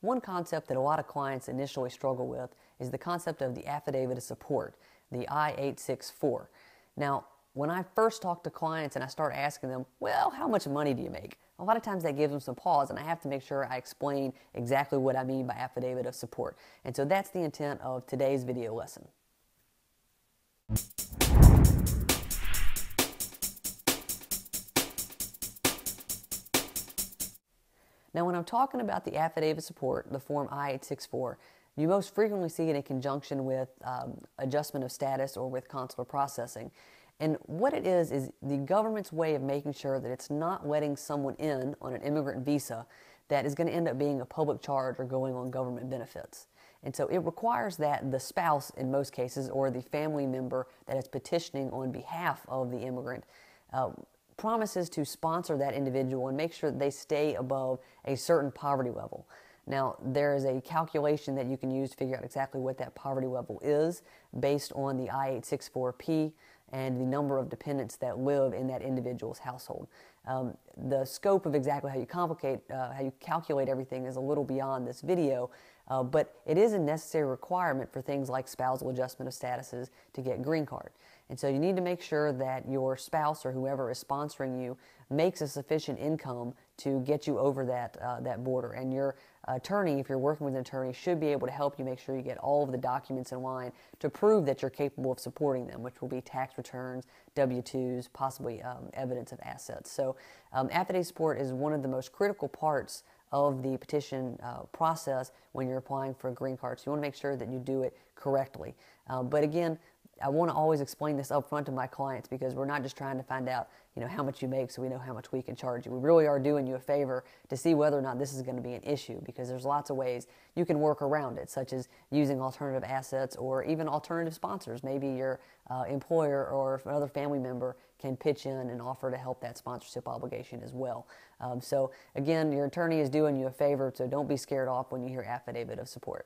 One concept that a lot of clients initially struggle with is the concept of the Affidavit of Support, the I-864. Now, when I first talk to clients and I start asking them, well, how much money do you make? A lot of times that gives them some pause, and I have to make sure I explain exactly what I mean by Affidavit of Support. And so that's the intent of today's video lesson. Now, when I'm talking about the Affidavit of Support, the Form I-864, you most frequently see it in conjunction with adjustment of status or with consular processing. And what it is the government's way of making sure that it's not letting someone in on an immigrant visa that is going to end up being a public charge or going on government benefits. And so it requires that the spouse, in most cases, or the family member that is petitioning on behalf of the immigrant, promises to sponsor that individual and make sure that they stay above a certain poverty level. Now, there is a calculation that you can use to figure out exactly what that poverty level is based on the I-864P and the number of dependents that live in that individual's household. The scope of exactly how you calculate everything is a little beyond this video, but it is a necessary requirement for things like spousal adjustment of statuses to get green card. And so you need to make sure that your spouse or whoever is sponsoring you makes a sufficient income to get you over that border. And your attorney, if you're working with an attorney, should be able to help you make sure you get all of the documents in line to prove that you're capable of supporting them, which will be tax returns, W-2s, possibly evidence of assets. So affidavit support is one of the most critical parts of the petition process when you're applying for a green card. So you want to make sure that you do it correctly. But again, I want to always explain this up front to my clients because we're not just trying to find out, how much you make so we know how much we can charge you. We really are doing you a favor to see whether or not this is going to be an issue, because there's lots of ways you can work around it, such as using alternative assets or even alternative sponsors. Maybe your employer or another family member can pitch in and offer to help that sponsorship obligation as well. So again, your attorney is doing you a favor, so don't be scared off when you hear Affidavit of Support.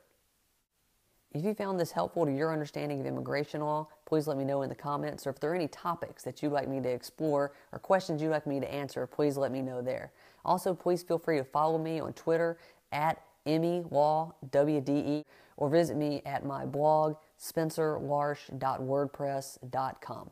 If you found this helpful to your understanding of immigration law, please let me know in the comments. Or if there are any topics that you'd like me to explore or questions you'd like me to answer, please let me know there. Also, please feel free to follow me on Twitter at EmmieLawWDE or visit me at my blog, spencerlarche.wordpress.com.